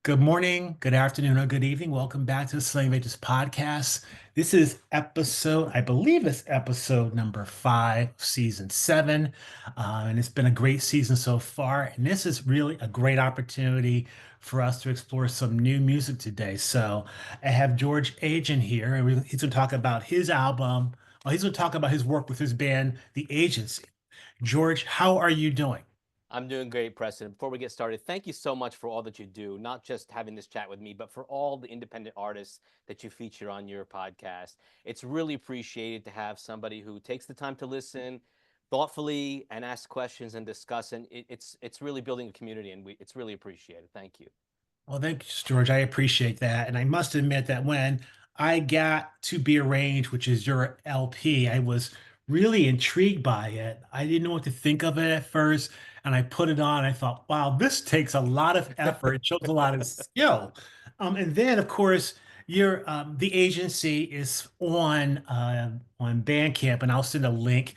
Good morning, good afternoon, or good evening. Welcome back to the Slaying Ages podcast. This is episode, I believe it's episode number 5, season 7. And it's been a great season so far. And this is really a great opportunity for us to explore some new music today. So I have George Agent here, and he's going to talk about his album. Well, he's going to talk about his work with his band, The Agency. George, how are you doing? I'm doing great, Preston. Before we get started, thank you so much for all that you do, not just having this chat with me, but for all the independent artists that you feature on your podcast. It's really appreciated to have somebody who takes the time to listen thoughtfully and ask questions and discuss. And it's really building a community, and it's really appreciated. Thank you. Well, thanks, George. I appreciate that. And I must admit that when I got To Be Arranged, which is your LP, I was really intrigued by it. I didn't know what to think of it at first. And I put it on. I thought, wow, this takes a lot of effort. It shows a lot of skill. And then, of course, your the agency is on Bandcamp, and I'll send a link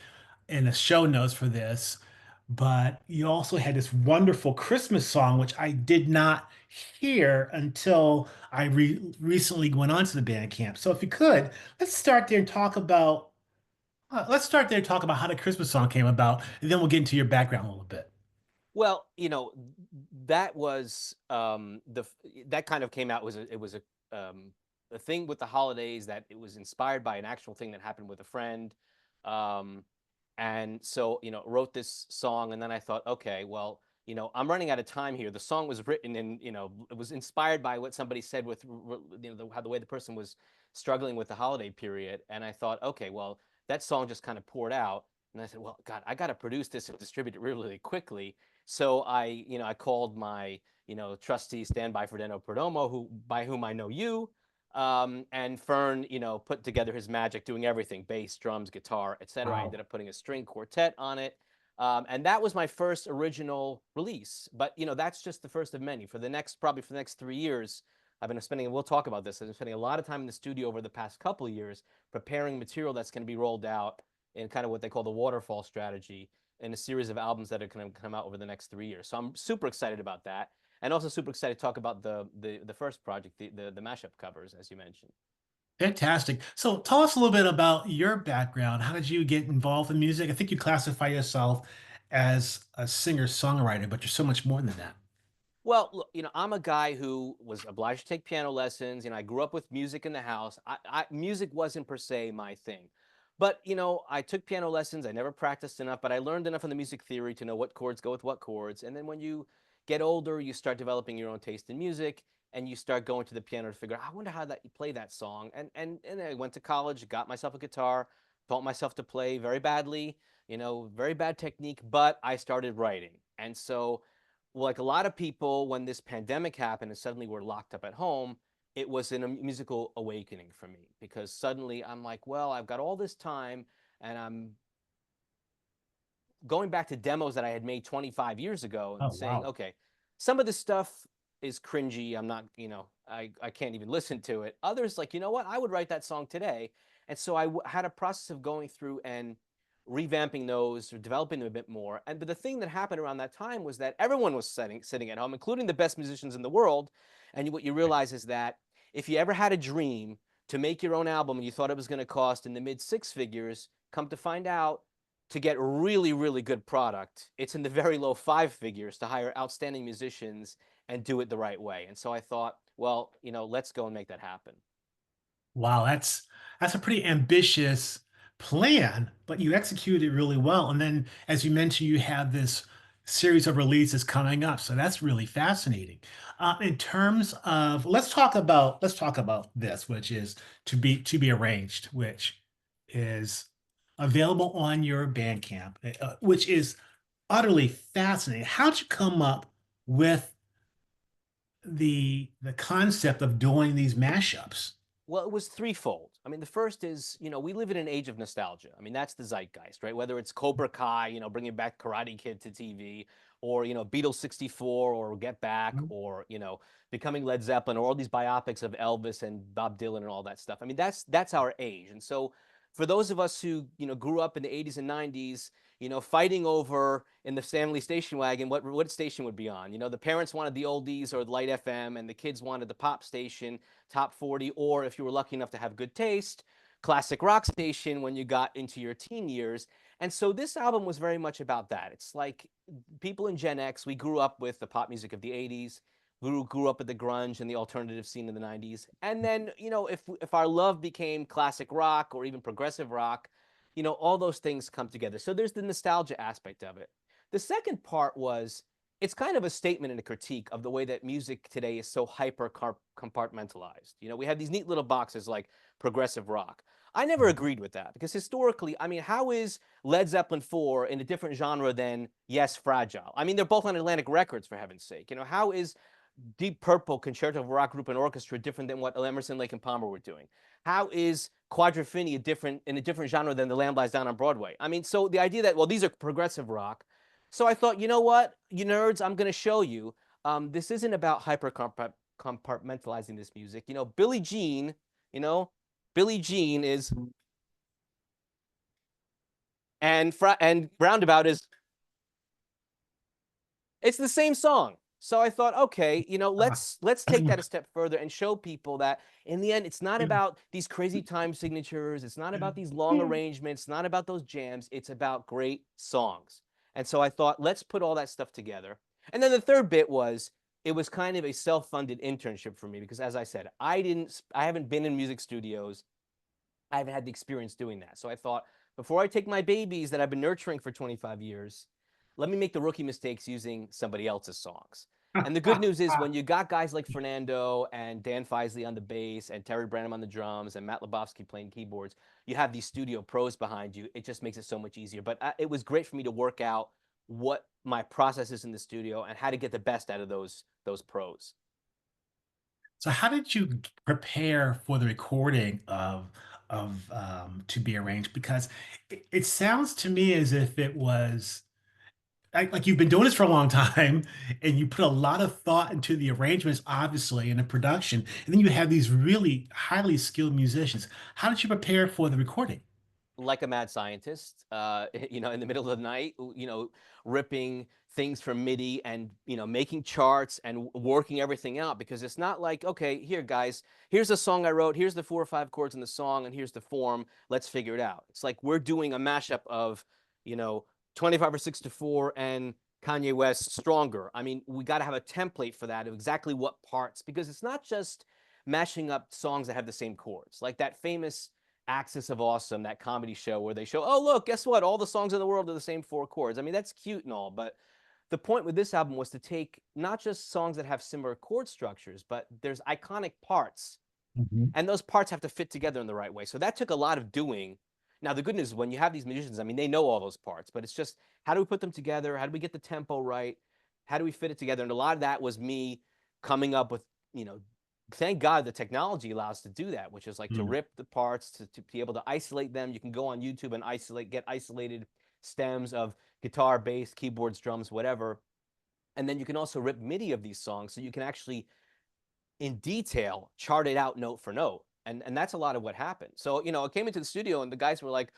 in the show notes for this. But you also had this wonderful Christmas song, which I did not hear until I recently went onto the band camp. So if you could, let's start there and talk about how the Christmas song came about, and then we'll get into your background a little bit. Well, that was that kind of came out was a thing with the holidays that it was inspired by an actual thing that happened with a friend. Um, and so, wrote this song, and then I thought, okay, well, I'm running out of time here. The song was written and, it was inspired by what somebody said with, how the way the person was struggling with the holiday period. And I thought, okay, well, that song just kind of poured out. And I said, well, God, I got to produce this and distribute it really, really quickly. So I called my, trustee standby Ferdinando Perdomo, by whom I know you, and Fern, put together his magic, doing everything: bass, drums, guitar, etc. I Wow. ended up putting a string quartet on it, and that was my first original release. But that's just the first of many. For the next 3 years, I've been spending. And we'll talk about this. I've been spending a lot of time in the studio over the past couple of years preparing material that's going to be rolled out in kind of what they call the waterfall strategy in a series of albums that are going to come out over the next 3 years. So I'm super excited about that, and also super excited to talk about the first project, the mashup covers, as you mentioned. Fantastic. So tell us a little bit about your background. How did you get involved in music? I think you classify yourself as a singer-songwriter, but you're so much more than that. Well, look, I'm a guy who was obliged to take piano lessons. I grew up with music in the house. Music wasn't per se my thing. But, I took piano lessons. I never practiced enough, but I learned enough in the music theory to know what chords go with what chords. And then when you get older, you start developing your own taste in music, and you start going to the piano to figure out, I wonder how that you play that song. And I went to college, got myself a guitar, taught myself to play very badly, very bad technique, but I started writing. And so, like a lot of people, when this pandemic happened and suddenly we're locked up at home, it was a musical awakening for me, because suddenly I'm like, well, I've got all this time, and I'm going back to demos that I had made 25 years ago and Oh, saying, wow. okay, some of this stuff is cringy. I'm not, I can't even listen to it. Others, like, you know what? I would write that song today. And so had a process of going through and revamping those or developing them a bit more. But the thing that happened around that time was that everyone was sitting at home, including the best musicians in the world. And what you realize is that if you ever had a dream to make your own album and you thought it was going to cost in the mid six figures, come to find out, to get really, really good product, it's in the very low five figures to hire outstanding musicians and do it the right way. And so I thought, well, let's go and make that happen. Wow, that's a pretty ambitious plan, but you executed it really well. And then, as you mentioned, you have this series of releases coming up, so that's really fascinating. In terms of, let's talk about this, which is to be arranged, which is available on your Bandcamp, which is utterly fascinating. How'd you come up with the concept of doing these mashups? Well, it was threefold. I mean, the first is, we live in an age of nostalgia. I mean, that's the zeitgeist, right? Whether it's Cobra Kai, bringing back Karate Kid to TV, or, Beatles 64, or Get Back, or, becoming Led Zeppelin, or all these biopics of Elvis and Bob Dylan and all that stuff. I mean, that's our age. And so for those of us who, grew up in the 80s and 90s, fighting over in the family station wagon what station would be on. The parents wanted the oldies or the light FM, and the kids wanted the pop station, top 40, or if you were lucky enough to have good taste, classic rock station when you got into your teen years. And so this album was very much about that. It's like people in Gen X, we grew up with the pop music of the 80s, grew up with the grunge and the alternative scene in the 90s. And then, if our love became classic rock or even progressive rock, all those things come together. So there's the nostalgia aspect of it. The second part was it's kind of a statement and a critique of the way that music today is so hyper compartmentalized. We have these neat little boxes like progressive rock. I never agreed with that because historically, I mean, how is Led Zeppelin 4 in a different genre than Yes, Fragile? I mean, they're both on Atlantic Records, for heaven's sake. How is Deep Purple Concerto for Rock Group and Orchestra different than what Emerson, Lake and Palmer were doing? How is Quadrophenia in a different genre than The Lamb Lies Down on Broadway? I mean, so the idea that, well, these are progressive rock. So I thought, you know what, you nerds, I'm going to show you. This isn't about hyper compartmentalizing this music. Billie Jean, you know, Billie Jean is, and Roundabout is, it's the same song. So I thought, okay, let's take that a step further and show people that in the end, it's not about these crazy time signatures. It's not about these long arrangements. Not about those jams. It's about great songs. And so I thought, let's put all that stuff together. And then the third bit was it was kind of a self-funded internship for me because, as I said, I haven't been in music studios. I haven't had the experience doing that. So I thought, before I take my babies that I've been nurturing for 25 years, let me make the rookie mistakes using somebody else's songs. And the good news is when you got guys like Fernando and Dan Feisley on the bass and Terry Branham on the drums and Matt Lebowski playing keyboards, you have these studio pros behind you. It just makes it so much easier. But it was great for me to work out what my process is in the studio and how to get the best out of those pros. So how did you prepare for the recording of To Be Arranged? Because it sounds to me as if it was like you've been doing this for a long time and you put a lot of thought into the arrangements, obviously, and the production, and then you have these really highly skilled musicians. How did you prepare for the recording? Like a mad scientist, in the middle of the night, ripping things from MIDI and, making charts and working everything out because it's not like, okay, here, guys, here's a song I wrote, here's the 4 or 5 chords in the song, and here's the form. Let's figure it out. It's like we're doing a mashup of, you know, 25 or 6 to 4 and Kanye West Stronger. I mean, we got to have a template for that of exactly what parts because it's not just mashing up songs that have the same chords. Like that famous Axis of Awesome, that comedy show where they show, oh, look, guess what? All the songs in the world are the same 4 chords. I mean, that's cute and all, but the point with this album was to take not just songs that have similar chord structures, but there's iconic parts, Mhm. and those parts have to fit together in the right way. So that took a lot of doing. Now, the good news is when you have these musicians, I mean, they know all those parts, but it's just how do we put them together? How do we get the tempo right? How do we fit it together? And a lot of that was me coming up with, thank God the technology allows to do that, which is like to Mm. rip the parts, to be able to isolate them. You can go on YouTube and get isolated stems of guitar, bass, keyboards, drums, whatever. And then you can also rip MIDI of these songs so you can actually, in detail, chart it out note for note. And that's a lot of what happened. So, I came into the studio and the guys were like,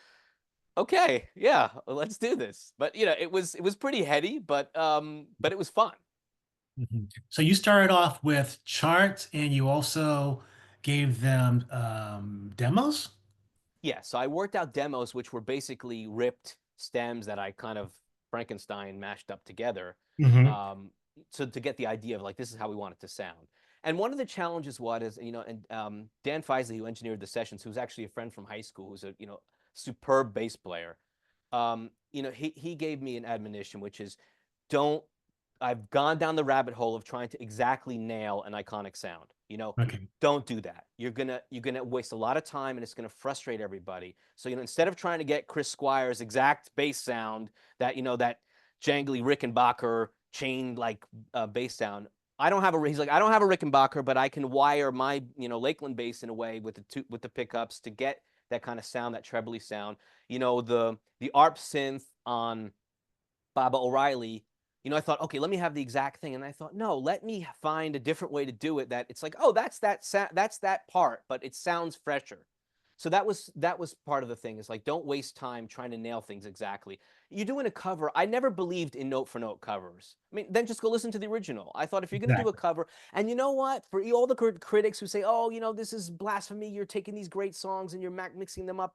okay, yeah, let's do this. But it was pretty heady, but it was fun. Mhm. So you started off with charts and you also gave them demos? Yeah, so I worked out demos which were basically ripped stems that I kind of Frankenstein mashed up together, Hmm. um, to get the idea of like this is how we want it to sound. And one of the challenges was, and Dan Feisley, who engineered the sessions, who's actually a friend from high school, who's a superb bass player. He gave me an admonition, which is don't. I've gone down the rabbit hole of trying to exactly nail an iconic sound. Okay. Don't do that. You're gonna waste a lot of time and it's gonna frustrate everybody. So instead of trying to get Chris Squire's exact bass sound, that jangly Rickenbacker chain like bass sound. I don't have a he's like I don't have a Rickenbacker, but I can wire my Lakeland bass in a way with the pickups to get that kind of sound, that trebly sound. The ARP synth on Baba O'Reilly, I thought, okay, let me have the exact thing. And I thought, no, let me find a different way to do it that it's like, oh, that's that part, but it sounds fresher. So that was part of the thing is like, don't waste time trying to nail things exactly. you're doing a cover. I never believed in note for note covers. I mean, then just go listen to the original. I thought if you're going to do a Exactly. cover, and you know what, for all the critics who say, oh, this is blasphemy, you're taking these great songs and you're mixing them up.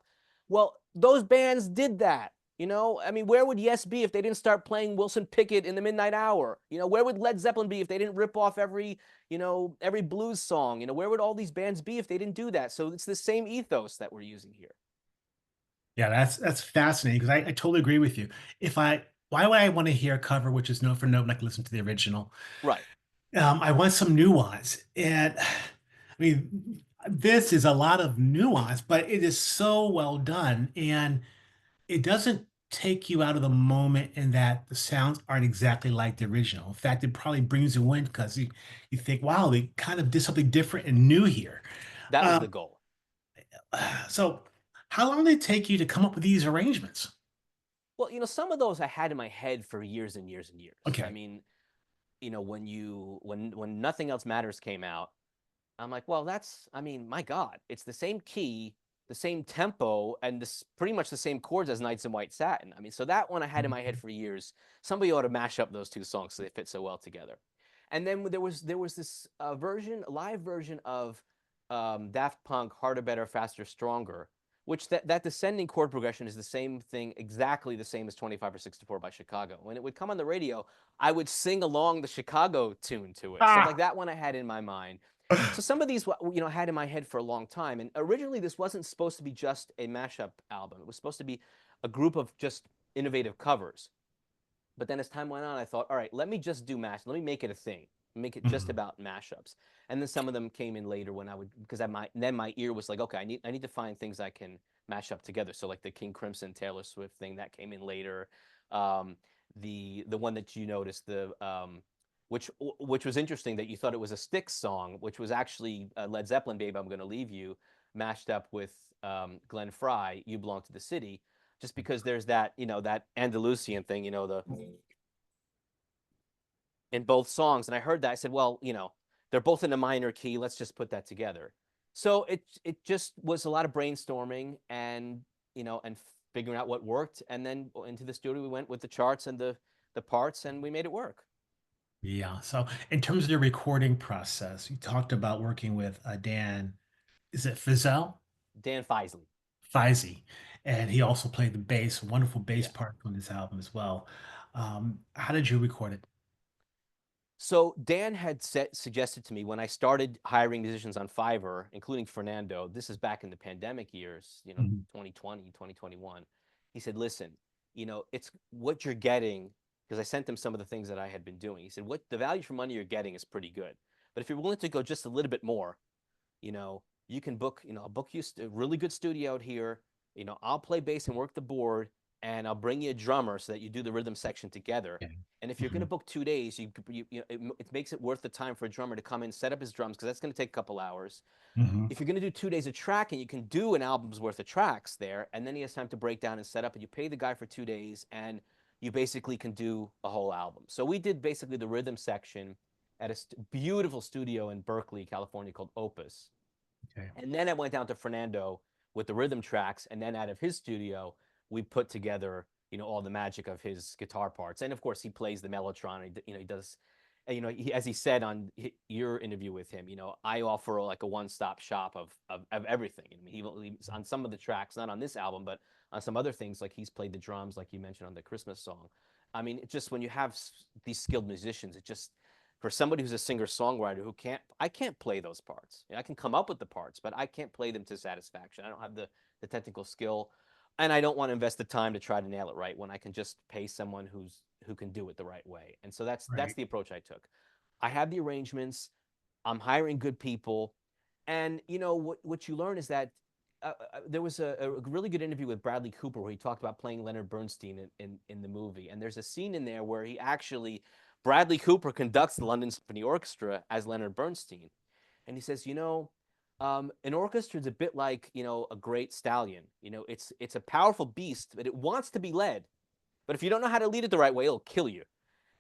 Well, those bands did that. I mean, where would Yes be if they didn't start playing Wilson Pickett in the midnight hour? Where would Led Zeppelin be if they didn't rip off every blues song? Where would all these bands be if they didn't do that? So it's the same ethos that we're using here. Yeah, that's fascinating because I totally agree with you. If I Why would I want to hear a cover which is note for note and I can listen to the original? Right. I want some nuance. And I mean, this is a lot of nuance, but it is so well done. And it doesn't take you out of the moment in that the sounds aren't exactly like the original. In fact, it probably brings you in because you think, wow, they kind of did something different and new here. That was the Um, goal. so, how long did it take you to come up with these arrangements? Well, some of those I had in my head for years and years and years. I Okay. mean, when Nothing Else Matters came out, I'm like, well, I mean, my God, it's the same key, the same tempo, and this pretty much the same chords as Nights in White Satin. I mean, so that one I had in my head for years. Somebody ought to mash up those two songs so they fit so well together. And then there was this live version of Daft Punk, Harder, Better, Faster, Stronger, which that descending chord progression is the same thing, exactly the same as 25 or 64 by Chicago. When it would come on the radio, I would sing along the Chicago tune to it. So like Ah. that one I had in my mind. So some of these, I had in my head for a long time. And originally, this wasn't supposed to be just a mashup album. It was supposed to be a group of just innovative covers. But then as time went on, I thought, all right, let me just do mash. Let me make it a thing. Make it just Mhm. about mashups. And then some of them came in later when I would, because then my ear was like, okay, I need to find things I can mash up together. So like the King Crimson Taylor Swift thing that came in later. Um, the one that you noticed, which was interesting that you thought it was a Styx song, which was actually Led Zeppelin, "Babe, I'm Gonna Leave You," mashed up with Glenn Fry, "You Belong to the City," just because there's that Andalusian thing, the in both songs. And I heard that. I said, well, they're both in a minor key. Let's just put that together. So it just was a lot of brainstorming and figuring out what worked. And then into the studio we went with the charts and the parts, and we made it work. Yeah. So, in terms of the recording process, you talked about working with Dan. Is it Fizel? Dan Feisley. Fizey, and he also played the bass, wonderful bass Yeah. part on this album as well. How did you record it? So Dan had suggested to me when I started hiring musicians on Fiverr, including Fernando, this is back in the pandemic years, Mhm. 2020, 2021. He said, listen, it's what you're getting, because I sent him some of the things that I had been doing. He said, what the value for money you're getting is pretty good. But if you're willing to go just a little bit more, you can I'll book you a really good studio out here. I'll play bass and work the board, and I'll bring you a drummer so that you do the rhythm section together. Yeah. And if you're going to Mhm. book 2 days, it makes it worth the time for a drummer to come in, set up his drums, because that's going to take a couple hours. Mhm. If you're going to do 2 days of tracking, you can do an album's worth of tracks there, and then he has time to break down and set up, and you pay the guy for 2 days, and you basically can do a whole album. So we did basically the rhythm section at a beautiful studio in Berkeley, California called Opus. Okay. And then I went down to Fernando with the rhythm tracks, and then out of his studio, we put together, all the magic of his guitar parts. And of course, he plays the mellotron. He does, as he said on your interview with him, I offer like a one-stop shop of everything. I mean, he's on some of the tracks, not on this album, but on some other things, like he's played the drums, like you mentioned on the Christmas song. I mean, it just when you have these skilled musicians, it just for somebody who's a singer songwriter who I can't play those parts. I can come up with the parts, but I can't play them to satisfaction. I don't have the technical skill, and I don't want to invest the time to try to nail it right when I can just pay someone who can do it the right way. And so that's Right. the approach I took. I have the arrangements. I'm hiring good people, and what you learn is that there was a really good interview with Bradley Cooper where he talked about playing Leonard Bernstein in the movie. And there's a scene in there where Bradley Cooper conducts the London Symphony Orchestra as Leonard Bernstein. And he says, an orchestra is a bit like, a great stallion. It's a powerful beast, but it wants to be led. But if you don't know how to lead it the right way, it'll kill you.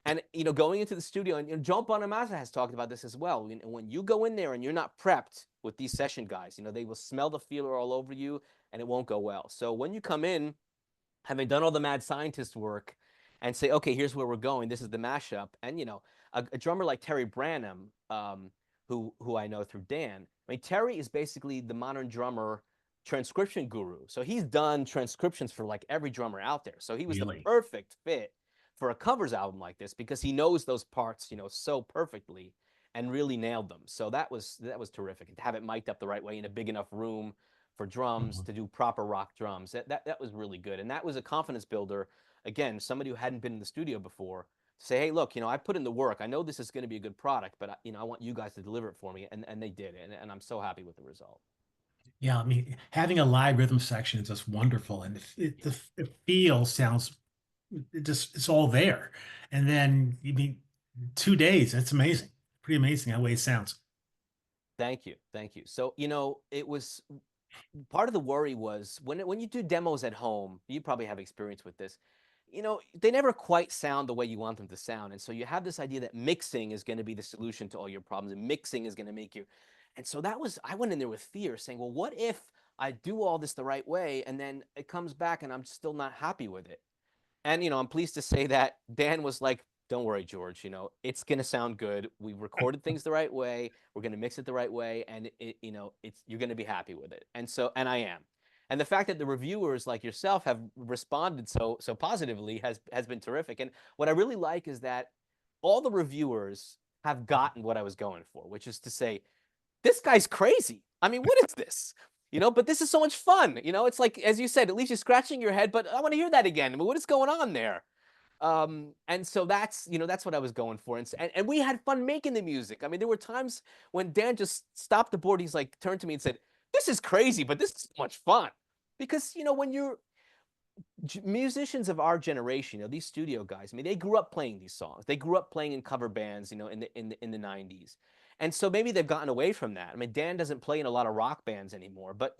And going into the studio, and John Bonamassa has talked about this as well. When you go in there and you're not prepped with these session guys, they will smell the feeler all over you, and it won't go well. So when you come in, having done all the mad scientist work, and say, okay, here's where we're going. This is the mashup. And a drummer like Terry Branham, who I know through Dan. I mean, Terry is basically the modern drummer transcription guru. So he's done transcriptions for like every drummer out there. So he was the Really? perfect fit for a covers album like this because he knows those parts, so perfectly and really nailed them. So that was terrific. And to have it mic'd up the right way in a big enough room for drums Mhm. to do proper rock drums. That was really good. And that was a confidence builder. Again, somebody who hadn't been in the studio before, say, hey, look, I put in the work. I know this is going to be a good product, but I want you guys to deliver it for me. And they did. And I'm so happy with the result. Yeah, I mean, having a live rhythm section is just wonderful, and Yeah. the feel sounds it's all there. And then you mean 2 days. That's amazing. Pretty amazing how way it sounds. Thank you. Thank you. So, it was part of the worry was when you do demos at home, you probably have experience with this. They never quite sound the way you want them to sound. And so you have this idea that mixing is going to be the solution to all your problems and mixing is going to make you. And so I went in there with fear saying, well, what if I do all this the right way and then it comes back and I'm still not happy with it? And I'm pleased to say that Dan was like, "Don't worry, George. It's gonna sound good. We recorded things the right way. We're gonna mix it the right way, and you're gonna be happy with it." And I am. And the fact that the reviewers like yourself have responded so positively has been terrific. And what I really like is that all the reviewers have gotten what I was going for, which is to say, this guy's crazy. I mean, what is this? But this is so much fun. It's like, as you said, at least you're scratching your head, but I want to hear that again. I mean, what is going on there? And so that's what I was going for. And we had fun making the music. I mean, there were times when Dan just stopped the board. He's like, turned to me and said, this is crazy, but this is so much fun. Because, when you're musicians of our generation, these studio guys, I mean, they grew up playing these songs. They grew up playing in cover bands, in the 90s. And so maybe they've gotten away from that. I mean, Dan doesn't play in a lot of rock bands anymore, but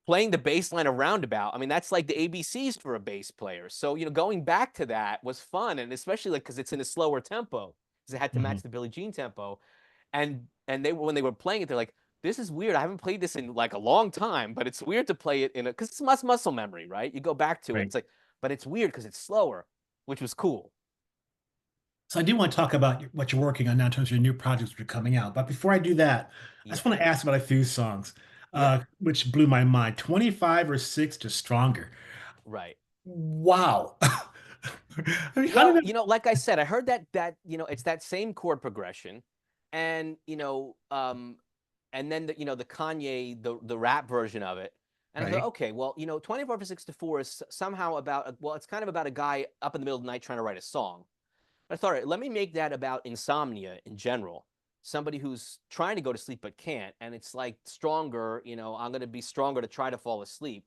playing the bass line of Roundabout, I mean, that's like the ABCs for a bass player. So, going back to that was fun, and especially like because it's in a slower tempo, because it had to Mhm. match the Billie Jean tempo. And when they were playing it, they're like, this is weird. I haven't played this in like a long time, but it's weird to play it because it's muscle memory, right? You go back to it. Right. It's like, but it's weird because it's slower, which was cool. So I do want to talk about what you're working on now in terms of your new projects that are coming out. But before I do that, I just Yeah. want to ask about a few songs, Yeah. which blew my mind. 25 or 6 to Stronger. Right. Wow. I mean, how did Well, it? like I said, I heard that it's that same chord progression, and and then the Kanye the rap version of it, and I thought, Right. okay, well, 24 for 6 to 4 is somehow about well, it's kind of about a guy up in the middle of the night trying to write a song. I thought, all right, let me make that about insomnia in general. Somebody who's trying to go to sleep but can't, and it's like stronger. I'm going to be stronger to try to fall asleep.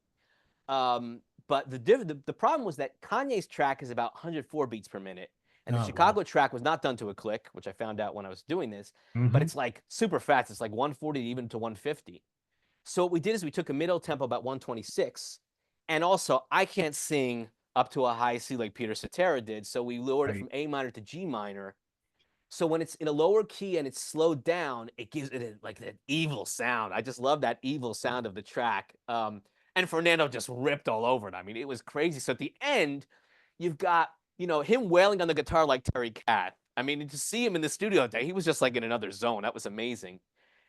But the problem was that Kanye's track is about 104 beats per minute, and the Oh, wow. Chicago track was not done to a click, which I found out when I was doing this. But Hmm. it's like super fast. It's like 140 even to 150. So what we did is we took a middle tempo about 126, and also I can't sing up to a high C like Peter Cetera did, so we lowered it Right. from A minor to G minor. So when it's in a lower key and it's slowed down, it gives it like that evil sound. I just love that evil sound of the track. And Fernando just ripped all over it. I mean, it was crazy. So at the end, you've got him wailing on the guitar like Terry Cat. I mean, to see him in the studio that day, he was just like in another zone. That was amazing.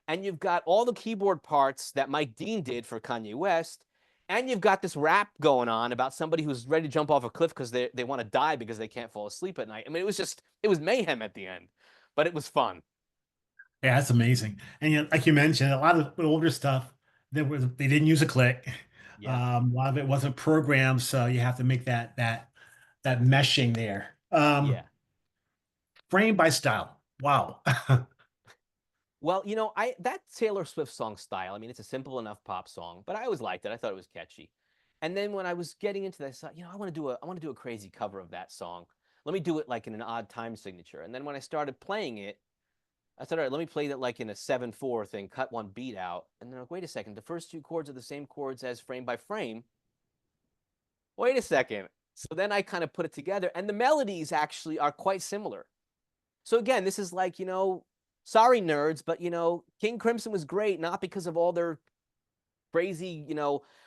And you've got all the keyboard parts that Mike Dean did for Kanye West. And you've got this rap going on about somebody who's ready to jump off a cliff because they want to die because they can't fall asleep at night. I mean, it was mayhem at the end, but it was fun. Yeah, that's amazing. And like you mentioned, a lot of the older stuff, they didn't use a click. Yeah. A lot of it wasn't programmed, so you have to make that meshing there. Yeah. Frame by style. Wow. Well, I that Taylor Swift song style, I mean, it's a simple enough pop song, but I always liked it. I thought it was catchy. And then when I was getting into this, I thought, I want to do a crazy cover of that song. Let me do it like in an odd time signature. And then when I started playing it, I said, all right, let me play that like in a 7/4 thing, cut one beat out. And then like, wait a second, the first two chords are the same chords as frame by frame. Wait a second. So then I kind of put it together, and the melodies actually are quite similar. So again, this is like, sorry nerds, but King Crimson was great, not because of all their crazy,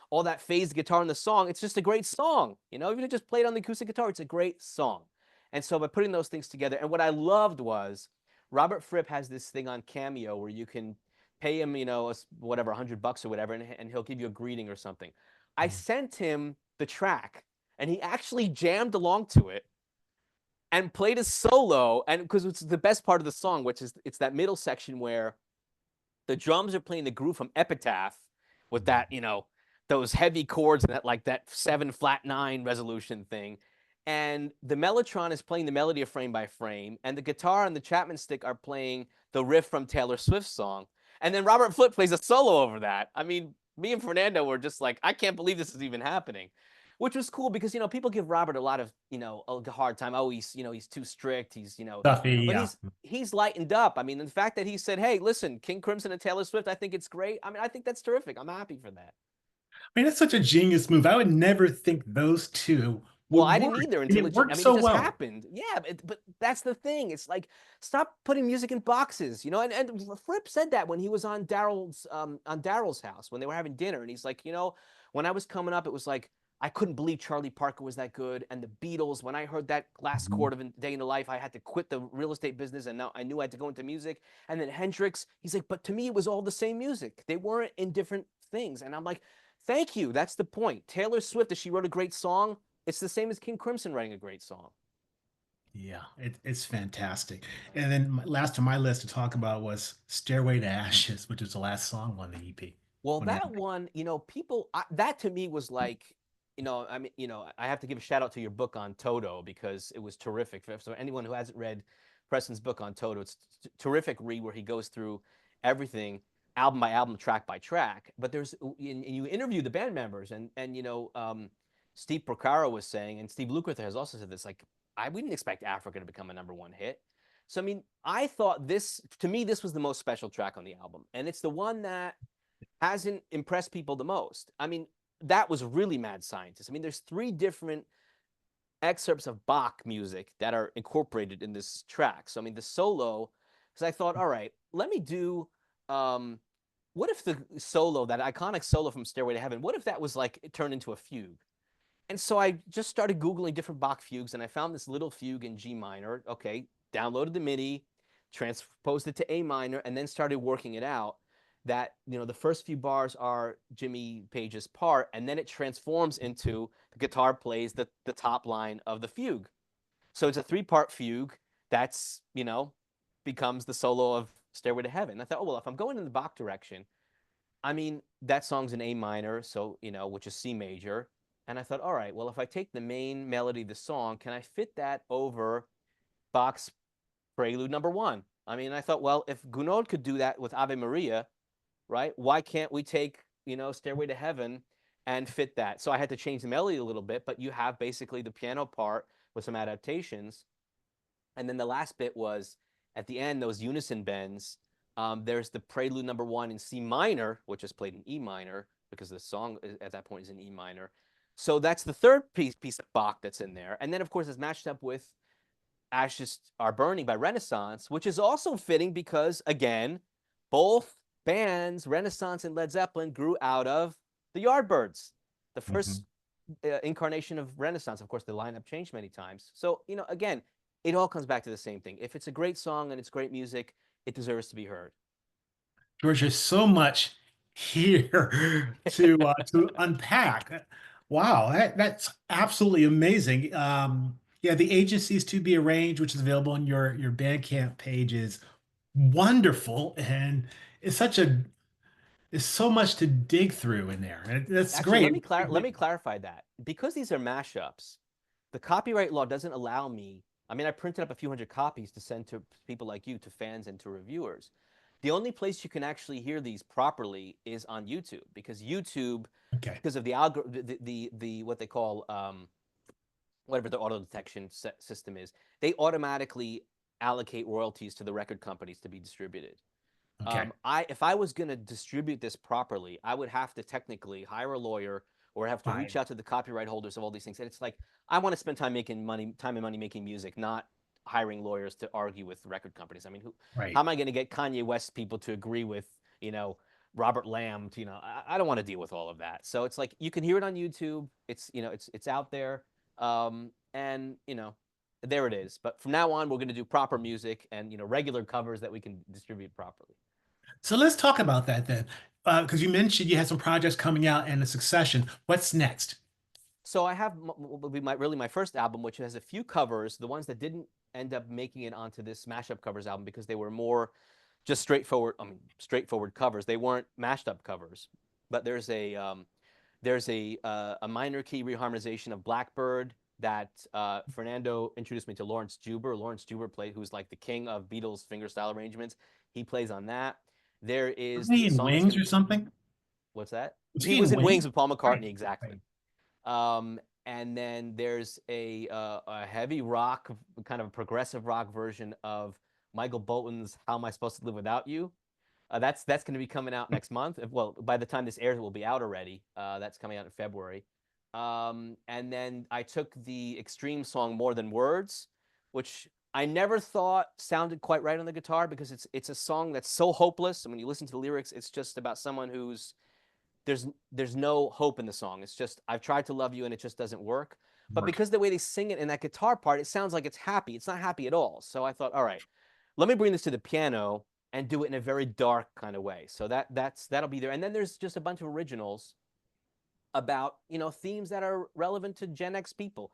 all that phased guitar in the song. It's just a great song. You know, even if you just play it on the acoustic guitar, it's a great song. And so by putting those things together, and what I loved was Robert Fripp has this thing on Cameo where you can pay him, you know, whatever, $100 or whatever, and he'll give you a greeting or something. I Mhm. sent him the track, and he actually jammed along to it and played a solo. And because it's the best part of the song, which is it's that middle section where the drums are playing the groove from Epitaph with that, you know, those heavy chords and that like that 7/9 resolution thing. And the Mellotron is playing the melody of Frame by Frame, and the guitar and the Chapman stick are playing the riff from Taylor Swift's song. And then Robert Flip plays a solo over that. I mean, me and Fernando were just like, I can't believe this is even happening, which was cool because, you know, people give Robert a lot of, you know, a hard time. Oh, he's, you know, he's too strict. He's, you know, Stuffy, but yeah. he's lightened up. I mean, the fact that he said, "Hey, listen, King Crimson and Taylor Swift, I think it's great." I mean, I think that's terrific. I'm happy for that. I mean, that's such a genius move. I would never think those two Well, would I work, didn't either and until it it. I worked mean, it so just well. happened. Yeah, but that's the thing. It's like stop putting music in boxes, you know. And Fripp said that when he was on Daryl's house when they were having dinner, and he's like, you know, when I was coming up, it was like I couldn't believe Charlie Parker was that good, and the Beatles. When I heard that last Mhm. chord of a Day in the Life, I had to quit the real estate business, and now I knew I had to go into music. And then Hendrix, he's like, but to me, it was all the same music. They weren't in different things, and I'm like, thank you. That's the point. Taylor Swift, if she wrote a great song, it's the same as King Crimson writing a great song. Yeah, it's fantastic. And then last on my list to talk about was Stairway to Ashes, which is the last song on the EP. Well, On the that one, you know, that to me was like, you know, I mean, you know, I have to give a shout out to your book on Toto because it was terrific. So anyone who hasn't read Preston's book on Toto, it's terrific read where he goes through everything album by album, track by track. But and you interview the band members, and you know, Steve Porcaro was saying, and Steve Lukather has also said this, like, we didn't expect Africa to become a #1 hit. So I mean, I thought this to me this was the most special track on the album, and it's the one that hasn't impressed people the most. I mean, that was really Mad Scientist. I mean, there's three different excerpts of Bach music that are incorporated in this track. So I mean, the solo, because I thought, all right, let me do. Um, what if the solo, that iconic solo from Stairway to Heaven, what if that was like it turned into a fugue? And so I just started Googling different Bach fugues, and I found this little fugue in G minor. Okay, downloaded the MIDI, transposed it to A minor, and then started working it out. That, you know, the first few bars are Jimmy Page's part, and then it transforms into the guitar plays the top line of the fugue. So it's a three-part fugue that's, you know, becomes the solo of Stairway to Heaven. I thought, oh well, if I'm going in the Bach direction, I mean, that song's in A minor, so, you know, which is C major. And I thought, all right, well, if I take the main melody of the song, can I fit that over Bach's Prelude #1? I mean, I thought, well, if Gounod could do that with Ave Maria, right? Why can't we take, you know, Stairway to Heaven and fit that? So I had to change the melody a little bit, but you have basically the piano part with some adaptations. And then the last bit was at the end, those unison bends. There's the Prelude #1 in C minor, which is played in E minor because the song at that point is in E minor. So that's the third piece of Bach that's in there. And then, of course, it's matched up with Ashes Are Burning by Renaissance, which is also fitting because, again, both bands, Renaissance and Led Zeppelin, grew out of the Yardbirds. The first Mhm. incarnation of Renaissance. Of course, the lineup changed many times. So, you know, again, it all comes back to the same thing. If it's a great song and it's great music, it deserves to be heard. George, there's so much here to unpack. Wow, that's absolutely amazing. Yeah, the agencies to be arranged, which is available on your Bandcamp page, is wonderful, and it's such a there's so much to dig through in there. And that's Actually, great. let me clarify that. Because these are mashups, the copyright law doesn't allow me. I mean, I printed up a few hundred copies to send to people like you, to fans and to reviewers. The only place you can actually hear these properly is on YouTube, because YouTube, Okay, because of the algorithm, the what they call whatever the auto detection system is, they automatically allocate royalties to the record companies to be distributed. okay, If I was going to distribute this properly, I would have to technically hire a lawyer or have to reach fine. out to the copyright holders of all these things. And it's like, I want to spend time and money making music, not hiring lawyers to argue with record companies. I mean, how Right. am I going to get Kanye West people to agree with, you know, Robert Lamb to, I don't want to deal with all of that. So it's like you can hear it on YouTube. It's out there. And there it is. But from now on, we're going to do proper music and regular covers that we can distribute properly. So let's talk about that then, because you mentioned you had some projects coming out in a succession. What's next? So I have will be my first album, which has a few covers. The ones that didn't end up making it onto this mashup covers album because they were more just straightforward. I mean, straightforward covers. They weren't mashed up covers. But there's a minor key reharmonization of Blackbird that Fernando introduced me to Lawrence Juber. Lawrence Juber who's like the king of Beatles fingerstyle arrangements. He plays on that. There is Wasn't he the in song that's Wings going or to be, something? what's that? Was He he in was in Wings Wings? with Paul Right. McCartney, exactly. Right. And then there's a heavy rock, kind of a progressive rock version of Michael Bolton's "How Am I Supposed to Live Without You." That's going to be coming out next month. Well, by the time this airs, it will be out already. That's coming out in February. And then I took the Extreme song "More Than Words," which I never thought sounded quite right on the guitar because it's a song that's so hopeless. And when you listen to the lyrics, it's just about someone who's there's no hope in the song. It's just I've tried to love you and it just doesn't work. But Work. because the way they sing it in that guitar part, it sounds like it's happy. It's not happy at all. So I thought, all right, let me bring this to the piano and do it in a very dark kind of way. So that'll be there. And then there's just a bunch of originals about themes that are relevant to Gen X people,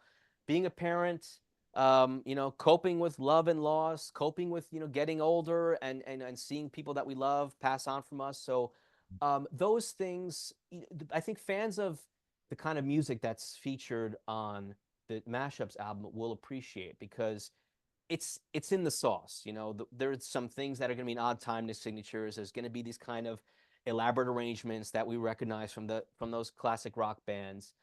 being a parent, coping with love and loss, coping with getting older and seeing people that we love pass on from us. So those things, I think fans of the kind of music that's featured on the Mashups album will appreciate because it's in the sauce. There's some things that are going to be odd timeless signatures. There's going to be these kind of elaborate arrangements that we recognize from those classic rock bands,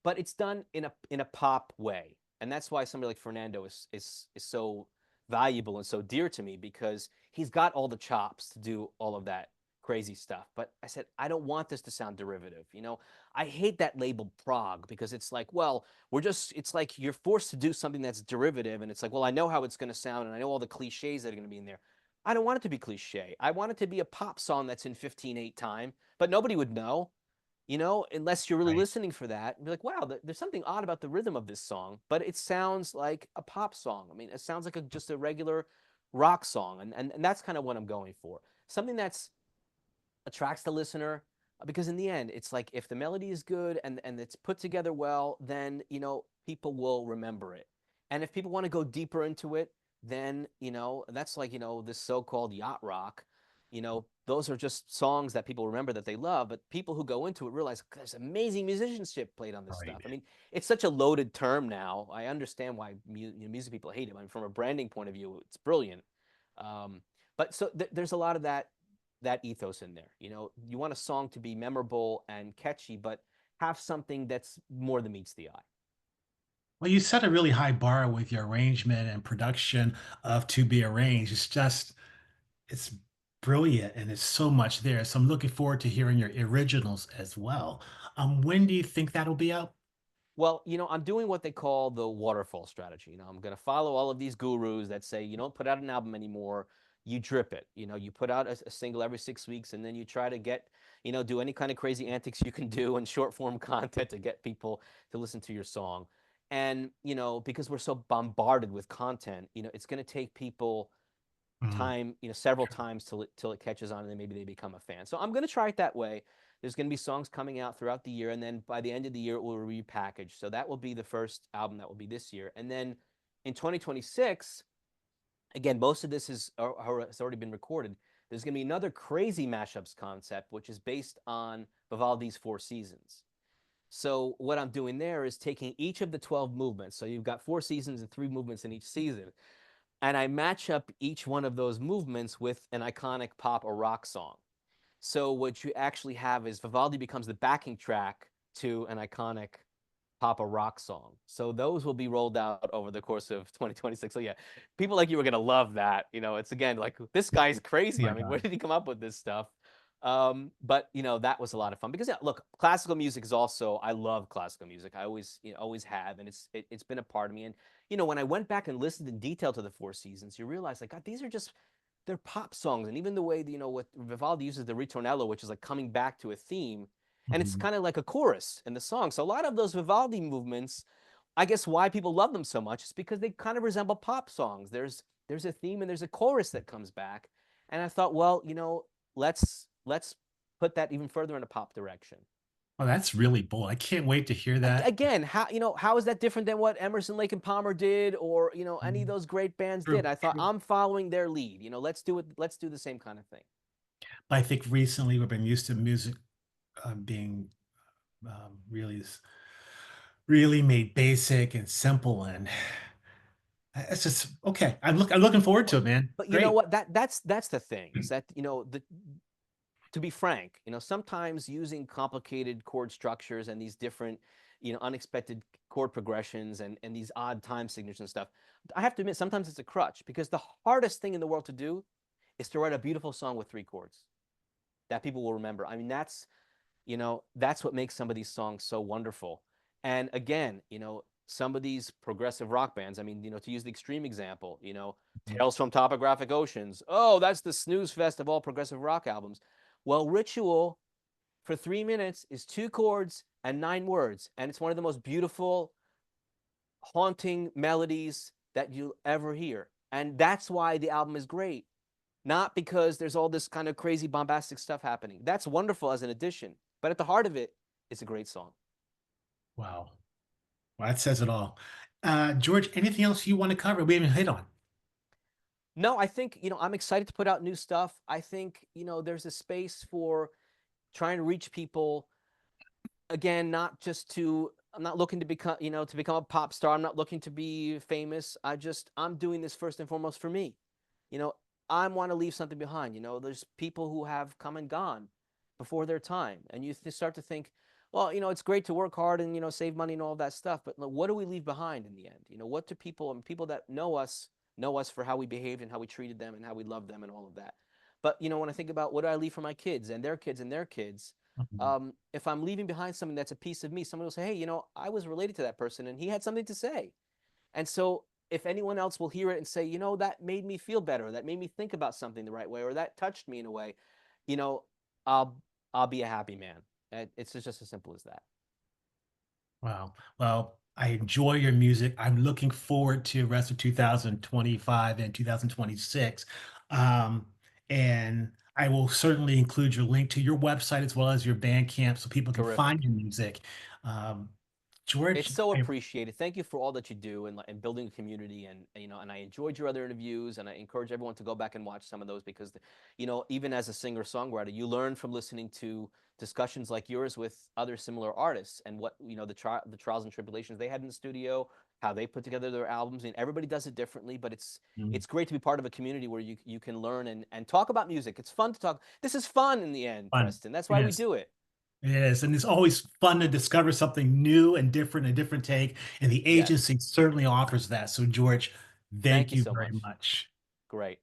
but it's done in a pop way, and that's why somebody like Fernando is so valuable and so dear to me because he's got all the chops to do all of that crazy stuff. But I said I don't want this to sound derivative. I hate that label prog because it's like, well, it's like you're forced to do something that's derivative, and it's like, well, I know how it's going to sound, and I know all the cliches that are going to be in there. I don't want it to be cliche. I want it to be a pop song that's in 15/8 time, but nobody would know, unless you're really Right. listening for that. And be like, wow, there's something odd about the rhythm of this song, but it sounds like a pop song. I mean, it sounds like just a regular rock song, and that's kind of what I'm going for. Something that's attracts the listener because in the end it's like if the melody is good and it's put together well, then people will remember it. And if people want to go deeper into it, then that's like this so-called yacht rock. Those are just songs that people remember that they love, but people who go into it realize there's amazing musicianship played on this Right. stuff. I mean, it's such a loaded term now. I understand why music people hate it. I mean, from a branding point of view, it's brilliant. But so there's a lot of that ethos in there. You want a song to be memorable and catchy, but have something that's more than meets the eye. Well, you set a really high bar with your arrangement and production of To Be Arranged. It's brilliant and it's so much there. So I'm looking forward to hearing your originals as well. When do you think that'll be out? Well, I'm doing what they call the waterfall strategy. I'm going to follow all of these gurus that say you don't put out an album anymore, you drip it. You put out a single every 6 weeks, and then you try to do any kind of crazy antics you can do in short form content to get people to listen to your song. And because we're so bombarded with content, it's going to take people Mm, time, several times till it catches on, and then maybe they become a fan. So I'm going to try it that way. There's going to be songs coming out throughout the year, and then by the end of the year, it will repackage. So that will be the first album that will be this year, and then in 2026, again, most of this has already been recorded. There's going to be another crazy mashups concept, which is based on Vivaldi's Four Seasons. So what I'm doing there is taking each of the 12 movements. So you've got 4 seasons and 3 movements in each season, and I match up each one of those movements with an iconic pop or rock song. So what you actually have is Vivaldi becomes the backing track to an iconic pop or rock song. So those will be rolled out over the course of 2026. So yeah, people like you are gonna love that. It's again like this guy's oh crazy. I my mean, where God. did he come up with this stuff? But that was a lot of fun because yeah, look, classical music is also I love classical music. I always have, and it's been a part of me. And when I went back and listened in detail to the Four Seasons, you realize like God, these are just they're pop songs, and even the way that, what Vivaldi uses the ritornello, which is like coming back to a theme, and it's Mhm. kind of like a chorus in the song. So a lot of those Vivaldi movements, I guess why people love them so much is because they kind of resemble pop songs. There's a theme and there's a chorus that comes back, and I thought, well, let's put that even further in a pop direction. Oh, that's really bold. I can't wait to hear that. Again, how is that different than what Emerson, Lake and Palmer did, or any of Mhm. those great bands did? True, I thought true. I'm following their lead. Let's do it. Let's do the same kind of thing. But I think recently we've been used to music being really, really made basic and simple, and it's just okay. I'm looking forward to But it, man. but you know Great. what? That's the thing is that the to be frank, sometimes using complicated chord structures and these different, unexpected chord progressions and these odd time signatures and stuff, I have to admit sometimes it's a crutch because the hardest thing in the world to do is to write a beautiful song with three chords that people will remember. I mean, that's what makes some of these songs so wonderful. And again, some of these progressive rock bands, I mean, to use the extreme example, Tales from Topographic Oceans. Oh, that's the snooze fest of all progressive rock albums. Well, Ritual for 3 minutes is two chords and 9 words. And it's one of the most beautiful, haunting melodies that you'll ever hear. And that's why the album is great. Not because there's all this kind of crazy bombastic stuff happening. That's wonderful as an addition. But at the heart of it, it's a great song. Wow. Well, that says it all. George, anything else you want to cover we haven't hit on? No, I think, I'm excited to put out new stuff. I think, there's a space for trying to reach people again, not just to I'm not looking to become a pop star. I'm not looking to be famous. I'm doing this first and foremost for me. You know, I want to leave something behind. There's people who have come and gone before their time, and you start to think, well, it's great to work hard and save money and all of that stuff, but what do we leave behind in the end? What do people and people that know us for how we behaved and how we treated them and how we loved them and all of that. But when I think about what do I leave for my kids and their kids and their kids, Mhm. if I'm leaving behind something that's a piece of me, someone will say, hey, I was related to that person and he had something to say. And so if anyone else will hear it and say, that made me feel better, that made me think about something the right way, or that touched me in a way, you know, I'll I'll be a happy man. It's just as simple as that. Wow. Well, I enjoy your music. I'm looking forward to the rest of 2025 and 2026. Um, and I will certainly include your link to your website as well as your Bandcamp so people can Terrific. find your music. Um, It's George, so appreciated. Thank you for all that you do and building a community and I enjoyed your other interviews and I encourage everyone to go back and watch some of those because even as a singer-songwriter, you learn from listening to discussions like yours with other similar artists and what the trials and tribulations they had in the studio, how they put together their albums, and everybody does it differently, but mm, it's great to be part of a community where you can learn and talk about music. It's fun to talk. This is fun in the end, fun. Preston. That's It why we is. do it. It is. And it's always fun to discover something new and different, a different take. And the Yes. agency certainly offers that. So, George, Thank thank you you so very much. much. Great.